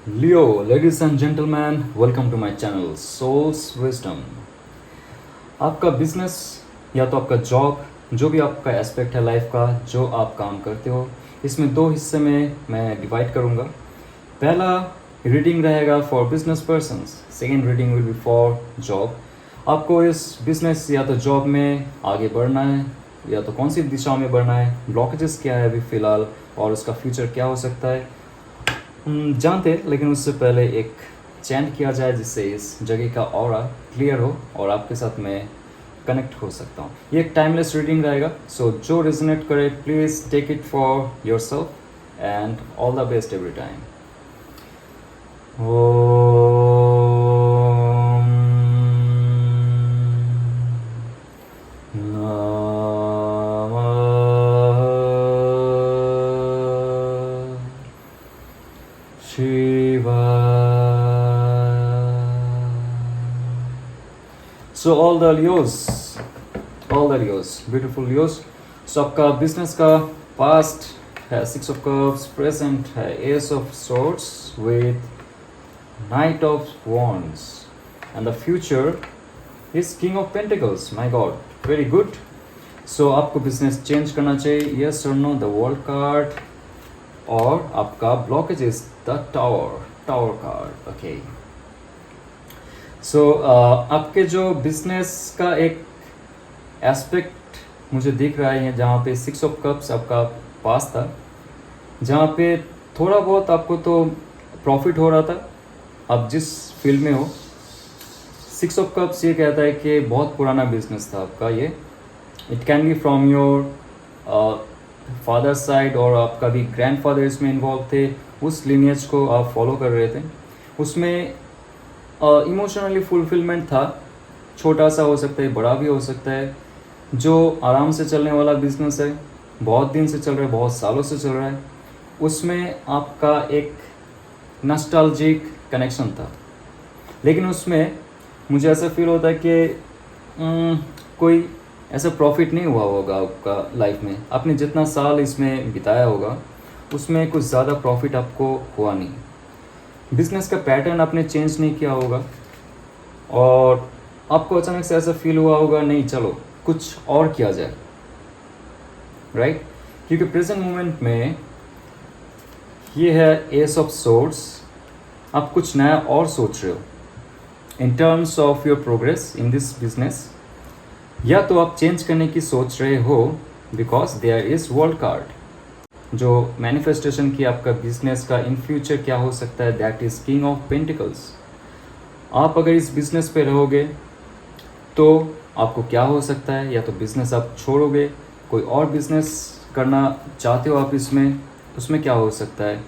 Leo, ladies and gentlemen, welcome to my channel Soul's Wisdom. आपका business या तो आपका जॉब, जो भी आपका एस्पेक्ट है लाइफ का, जो आप काम करते हो, इसमें दो हिस्से में मैं डिवाइड करूँगा. पहला रीडिंग रहेगा for business persons, second reading will be for job. आपको इस बिजनेस या तो जॉब में आगे बढ़ना है या तो कौन सी दिशा में बढ़ना है, ब्लॉकेजेस क्या है अभी फ़िलहाल और उसका फ्यूचर क्या हो सकता है, जानते हैं. लेकिन उससे पहले एक चैंट किया जाए जिससे इस जगह का ऑरा क्लियर हो और आपके साथ मैं कनेक्ट हो सकता हूँ. ये एक टाइमलेस रीडिंग रहेगा, सो जो रेजोनेट करे please take it for yourself and all the best every time. So all the Leos, beautiful Leos. So आपका बिजनेस का पास्ट है सिक्स ऑफ कप्स, प्रेजेंट है ace of swords with knight of wands and the future is king of pentacles. My god, very good. So आपको business change करना चाहिए, yes और no, the world card, और आपका blockage is the tower card. Okay, so आपके जो business का एक एस्पेक्ट मुझे दिख रहा है जहाँ पे सिक्स ऑफ कप्स आपका पास था, जहाँ पे थोड़ा बहुत आपको तो प्रॉफिट हो रहा था आप जिस फील्ड में हो. सिक्स ऑफ कप्स ये कहता है कि बहुत पुराना बिजनेस था आपका ये. It can be from your father side और आपका भी ग्रैंडफादर इसमें इन्वॉल्व थे, उस लिनियज को आप फॉलो कर रहे थे. उसमें इमोशनली फुलफिलमेंट था, छोटा सा हो सकता है, बड़ा भी हो सकता है. जो आराम से चलने वाला बिजनेस है, बहुत दिन से चल रहा है, बहुत सालों से चल रहा है, उसमें आपका एक नॉस्टैल्जिक कनेक्शन था. लेकिन उसमें मुझे ऐसा फील होता है कि कोई ऐसा प्रॉफिट नहीं हुआ होगा आपका लाइफ में. आपने जितना साल इसमें बिताया होगा उसमें कुछ ज़्यादा प्रॉफिट आपको हुआ नहीं. बिजनेस का पैटर्न आपने चेंज नहीं किया होगा और आपको अचानक से ऐसा फील हुआ होगा नहीं चलो कुछ और किया जाए, राइट. क्योंकि प्रेजेंट मोमेंट में ये है एस ऑफ सोर्ड्स. आप कुछ नया और सोच रहे हो in terms of your progress in this business, या तो आप चेंज करने की सोच रहे हो because there is world card जो मैनिफेस्टेशन की आपका बिजनेस का इन फ्यूचर क्या हो सकता है, that is king of pentacles. आप अगर इस बिजनेस पे रहोगे तो आपको क्या हो सकता है, या तो बिजनेस आप छोड़ोगे, कोई और बिजनेस करना चाहते हो आप इसमें, उसमें क्या हो सकता है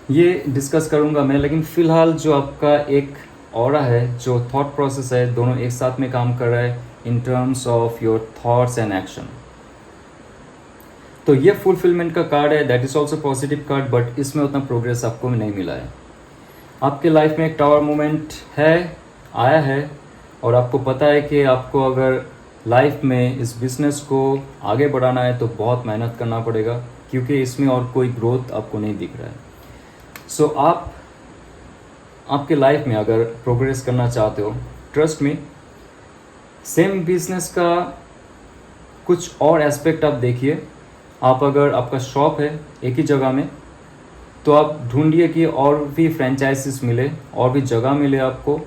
ये डिस्कस करूँगा मैं. लेकिन फ़िलहाल जो आपका एक ऑरा है, जो थॉट प्रोसेस है, दोनों एक साथ में काम कर रहा है इन terms of your thoughts and action. तो ये फुलफिलमेंट का कार्ड है, that is also positive card, but इसमें उतना प्रोग्रेस आपको नहीं मिला है. आपके लाइफ में एक टावर मोमेंट है, आया है, और आपको पता है कि आपको अगर लाइफ में इस बिज़नेस को आगे बढ़ाना है तो बहुत मेहनत करना पड़ेगा, क्योंकि इसमें और कोई ग्रोथ आपको नहीं दिख रहा है. सो आप आपके लाइफ में अगर प्रोग्रेस करना चाहते हो, ट्रस्ट मी, सेम बिजनेस का कुछ और एस्पेक्ट आप देखिए. आप अगर आपका शॉप है एक ही जगह में तो आप ढूंढिए कि और भी फ्रेंचाइजीज मिले, और भी जगह मिले आपको.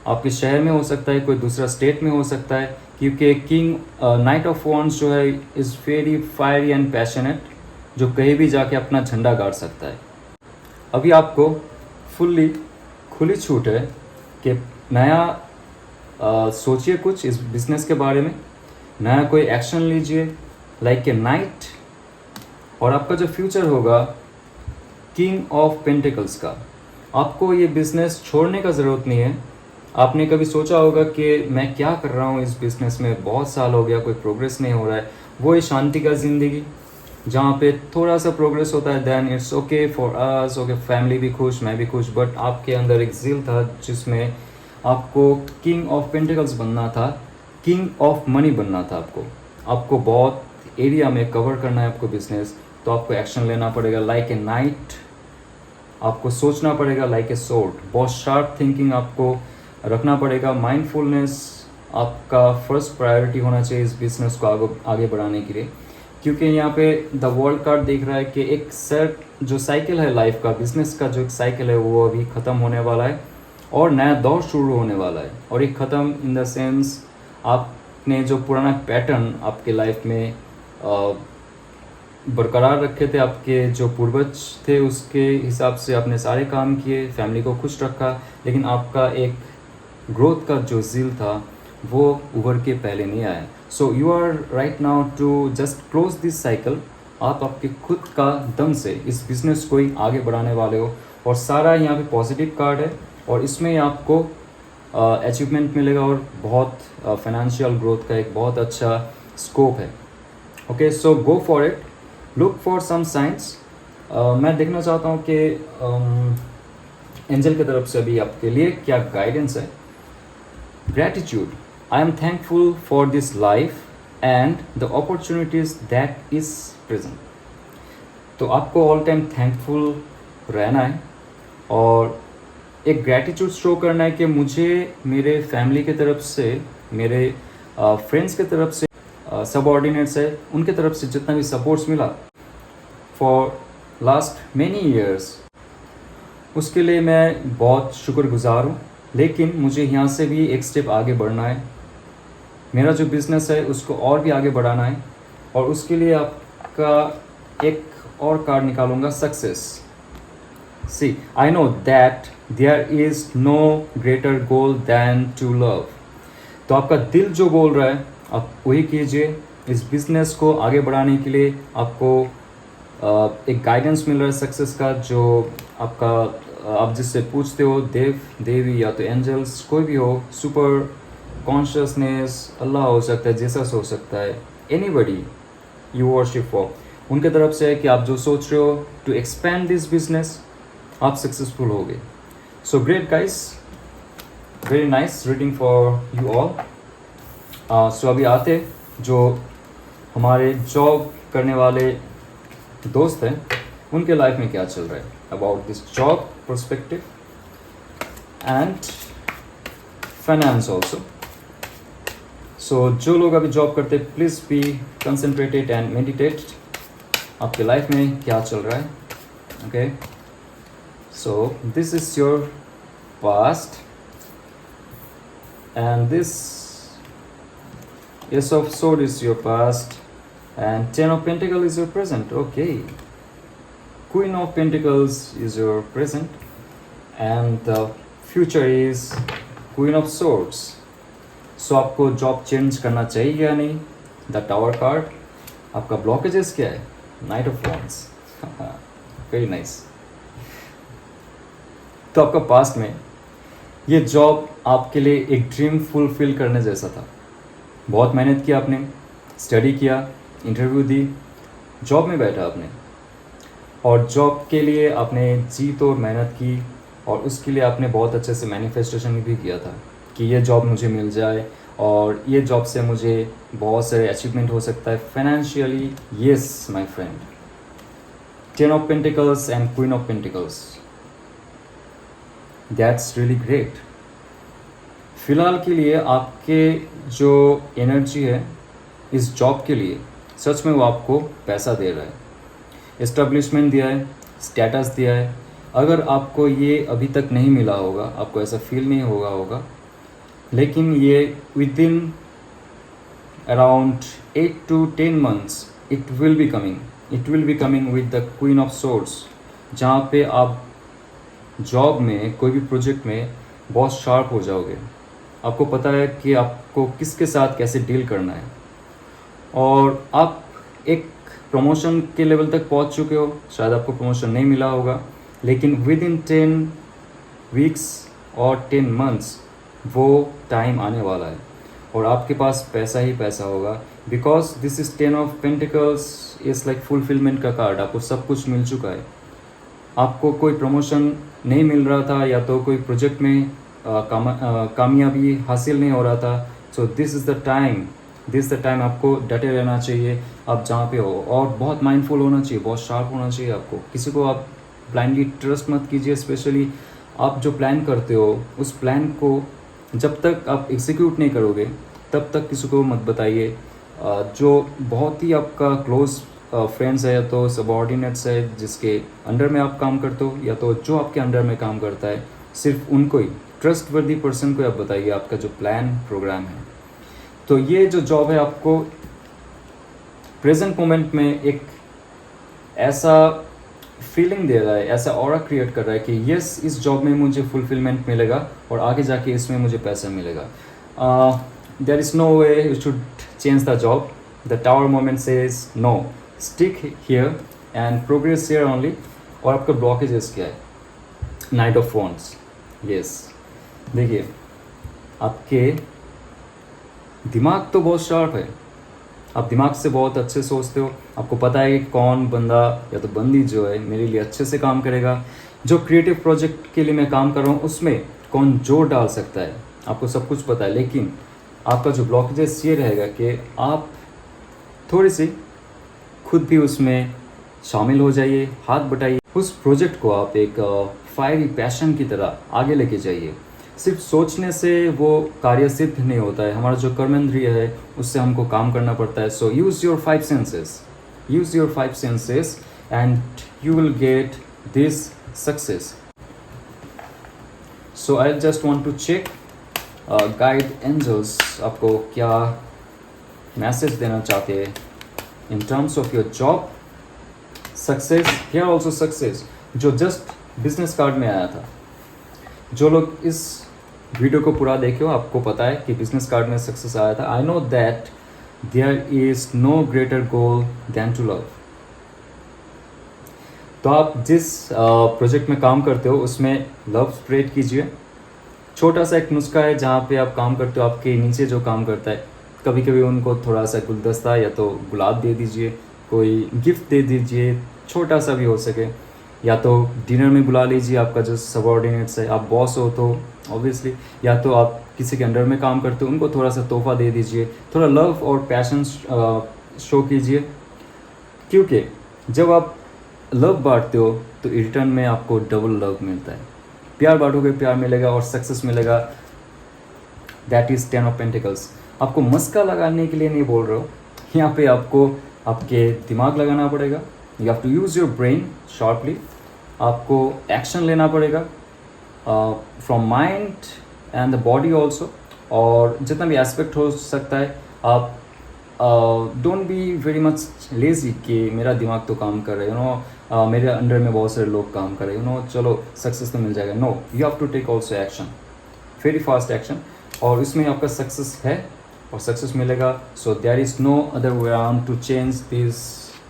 आपके शहर में हो सकता है, कोई दूसरा स्टेट में हो सकता है, क्योंकि किंग नाइट ऑफ वॉन्ड्स जो है is very fiery and passionate, जो कहीं भी जाके अपना झंडा गाड़ सकता है. अभी आपको फुल्ली खुली छूट है कि नया सोचिए कुछ इस बिज़नेस के बारे में, नया कोई एक्शन लीजिए लाइक ए नाइट, और आपका जो फ्यूचर होगा किंग ऑफ पेंटिकल्स का. आपको ये बिज़नेस छोड़ने का ज़रूरत नहीं है. आपने कभी सोचा होगा कि मैं क्या कर रहा हूँ इस बिज़नेस में, बहुत साल हो गया, कोई प्रोग्रेस नहीं हो रहा है. वो है शांति का ज़िंदगी जहाँ पे थोड़ा सा प्रोग्रेस होता है, then it's okay for us, okay, family भी खुश, मैं भी खुश. बट आपके अंदर एक ज़िल था जिसमें आपको किंग ऑफ पेंटिकल्स बनना था, किंग ऑफ मनी बनना था. आपको बहुत एरिया में कवर करना है आपको बिजनेस, तो आपको एक्शन लेना पड़ेगा लाइक ए नाइट. आपको सोचना पड़ेगा लाइक ए सोर्ड, बहुत शार्प थिंकिंग आपको रखना पड़ेगा। माइंडफुलनेस आपका फर्स्ट प्रायोरिटी होना चाहिए इस बिजनेस को आगे बढ़ाने के लिए, क्योंकि यहाँ पे द वर्ल्ड कार्ड देख रहा है कि एक सेट जो साइकिल है लाइफ का, बिजनेस का जो एक साइकिल है वो अभी ख़त्म होने वाला है और नया दौर शुरू होने वाला है। और एक ख़त्म इन द सेंस आपने जो पुराना पैटर्न आपके लाइफ में बरकरार रखे थे, आपके जो पूर्वज थे उसके हिसाब से आपने सारे काम किए, फैमिली को खुश रखा, लेकिन आपका एक ग्रोथ का जो ज़िल था वो उभर के पहले नहीं आया। So you are right now to just close this cycle. आप आपके खुद का दम से इस बिज़नेस को ही आगे बढ़ाने वाले हो और सारा यहाँ पे पॉजिटिव कार्ड है और इसमें आपको अचीवमेंट मिलेगा और बहुत फाइनेंशियल ग्रोथ का एक बहुत अच्छा स्कोप है। Okay, so go for it, look for some science. मैं देखना चाहता हूँ कि एंजल की तरफ से अभी आपके लिए क्या गाइडेंस है। Gratitude, I am thankful for this life and the opportunities that is present. तो आपको ऑल टाइम थैंकफुल रहना है और एक ग्रैटिट्यूड शो करना है कि मुझे मेरे फैमिली की तरफ से, मेरे फ्रेंड्स की तरफ से, सबऑर्डिनेट्स है उनके तरफ से जितना भी सपोर्ट्स मिला फॉर लास्ट मैनी ईयर्स, उसके लिए मैं बहुत शुक्रगुजार हूँ। लेकिन मुझे यहाँ से भी एक स्टेप आगे बढ़ना है, मेरा जो बिज़नेस है उसको और भी आगे बढ़ाना है और उसके लिए आपका एक और कार्ड निकालूंगा, success. See, I know that there is no greater goal than to love. तो आपका दिल जो बोल रहा है आप वही कीजिए। इस बिज़नेस को आगे बढ़ाने के लिए आपको एक गाइडेंस मिल रहा है सक्सेस का, जो आपका आप जिससे पूछते हो, देव, देवी या तो एंजल्स, कोई भी हो, सुपर कॉन्शियसनेस, अल्लाह हो सकता है, जीसस हो सकता है, एनीबडी यू वर्शिप फॉर, उनके तरफ से है कि आप जो सोच रहे हो टू एक्सपैंड दिस बिजनेस, आप सक्सेसफुल हो गए। So great guys, very nice reading for you all. So अभी आते जो हमारे जॉब करने वाले दोस्त हैं उनके लाइफ में क्या चल रहा है, about this job perspective and finance also. So जो लोग अभी जॉब करते please be concentrated and meditate, आपके लाइफ में क्या चल रहा है। Okay, so this is your past and this Ace of Swords is your past and Ten of Pentacles is your present. Okay, Queen of Pentacles is your present and the future is Queen of Swords. So आपको job change करना चाहिए या नहीं, the tower card. आपका blockages क्या है, night of wands. Very nice. तो आपका पास्ट में ये जॉब आपके लिए एक ड्रीम फुलफिल करने जैसा था। बहुत मेहनत किया आपने, स्टडी किया, इंटरव्यू दी, जॉब में बैठा आपने और जॉब के लिए आपने जी तोड़ मेहनत की और उसके लिए आपने बहुत अच्छे से मैनिफेस्टेशन भी किया था कि ये जॉब मुझे मिल जाए और ये जॉब से मुझे बहुत सारे अचीवमेंट हो सकता है financially. Yes my friend, ten of pentacles and queen of pentacles, that's really great. फ़िलहाल के लिए आपके जो एनर्जी है इस जॉब के लिए, सच में वो आपको पैसा दे रहा है, एस्टेब्लिशमेंट दिया है, स्टेटस दिया है। अगर आपको ये अभी तक नहीं मिला होगा, आपको ऐसा फील नहीं होगा, लेकिन ये with in around 8 to 10 months it will be coming with the queen of swords, जहाँ पे आप जॉब में, कोई भी प्रोजेक्ट में बहुत शार्प हो जाओगे। आपको पता है कि आपको किसके साथ कैसे डील करना है और आप एक प्रमोशन के लेवल तक पहुंच चुके हो। शायद आपको प्रमोशन नहीं मिला होगा, लेकिन विद इन 10 weeks और 10 months वो टाइम आने वाला है और आपके पास पैसा ही पैसा होगा, because this is 10 of Pentacles is like fulfilment का कार्ड। आपको सब कुछ मिल चुका है, आपको कोई प्रमोशन नहीं मिल रहा था या तो कोई प्रोजेक्ट में कामयाबी हासिल नहीं हो रहा था। So this is the time आपको डटे रहना चाहिए आप जहाँ पे हो और बहुत माइंडफुल होना चाहिए, बहुत शार्प होना चाहिए आपको। किसी को आप ब्लाइंडली ट्रस्ट मत कीजिए। स्पेशली आप जो प्लान करते हो उस प्लान को जब तक आप एग्जीक्यूट नहीं करोगे तब तक किसी को मत बताइए। जो बहुत ही आपका क्लोज फ्रेंड्स है या तो सबॉर्डिनेट्स है जिसके अंडर में आप काम करते हो या तो जो आपके अंडर में काम करता है, सिर्फ उनको ही, ट्रस्ट वर्दी पर्सन को आप बताइए आपका जो प्लान प्रोग्राम है। तो ये जो जॉब है आपको प्रेजेंट मोमेंट में एक ऐसा फीलिंग दे रहा है, ऐसा ऑरा क्रिएट कर रहा है कि यस, इस जॉब में मुझे फुलफिलमेंट मिलेगा और आगे जाके इसमें मुझे पैसा मिलेगा। There is no way you should change the job. The tower moment says no, stick here and progress here only. और आपका ब्लॉकेजेस क्या है? Night of wands. यस, देखिए आपके दिमाग तो बहुत शार्प है, आप दिमाग से बहुत अच्छे सोचते हो। आपको पता है कि कौन बंदा या तो बंदी जो है मेरे लिए अच्छे से काम करेगा, जो क्रिएटिव प्रोजेक्ट के लिए मैं काम कर रहा हूँ उसमें कौन जोर डाल सकता है, आपको सब कुछ पता है। लेकिन आपका जो ब्लॉकेजेस ये रहेगा कि आप थोड़ी सी खुद भी उसमें शामिल हो जाइए, हाथ बटाइए, उस प्रोजेक्ट को आप एक फायरी पैशन की तरह आगे लेके जाइए। सिर्फ सोचने से वो कार्य सिद्ध नहीं होता है, हमारा जो कर्मेंद्रिय है उससे हमको काम करना पड़ता है। So use your 5 senses, use your 5 senses and you will get this success. So I just want to check guide angels आपको क्या मैसेज देना चाहते हैं in terms of your job success. Here also success जो just business card में आया था। जो लोग इस वीडियो को पूरा देखे हो आपको पता है कि बिजनेस कार्ड में सक्सेस आया था। I know that there is no greater goal than to love. तो आप जिस प्रोजेक्ट में काम करते हो उसमें लव स्प्रेड कीजिए। छोटा सा एक नुस्खा है, जहाँ पे आप काम करते हो आपके नीचे जो काम करता है कभी कभी उनको थोड़ा सा गुलदस्ता या तो गुलाब दे दीजिए, कोई गिफ्ट दे दीजिए, छोटा सा भी हो सके, या तो डिनर में बुला लीजिए आपका जो सबॉर्डिनेट्स है। आप बॉस हो तो ऑब्वियसली, या तो आप किसी के अंडर में काम करते हो उनको थोड़ा सा तोहफा दे दीजिए। थोड़ा लव और पैशन शो कीजिए, क्योंकि जब आप लव बांटते हो तो रिटर्न में आपको डबल लव मिलता है। प्यार बांटोगे प्यार मिलेगा और सक्सेस मिलेगा। That is 10 of pentacles. आपको मस्का लगाने के लिए नहीं बोल रहा हूँ, यहाँ पे आपको आपके दिमाग लगाना पड़ेगा। You have to use your brain sharply. आपको एक्शन लेना पड़ेगा from mind and the body also, और जितना भी एस्पेक्ट हो सकता है। आप don't be very much lazy कि मेरा दिमाग तो काम कर रहा है, मेरे अंडर में बहुत सारे लोग काम कर रहे हैं, चलो सक्सेस तो मिल जाएगा। No, you have to take also action, very fast action, और इसमें आपका सक्सेस है और सक्सेस मिलेगा। So there is no other way around to change this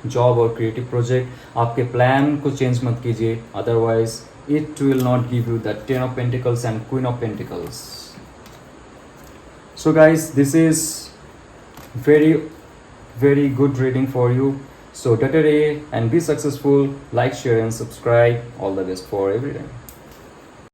job और क्रिएटिव प्रोजेक्ट। आपके प्लान को चेंज मत कीजिए, otherwise it will not give you the 10 of pentacles and queen of pentacles. So guys, this is very good reading for you. So, Dr. A and be successful. Like, share and subscribe. All the best for every day.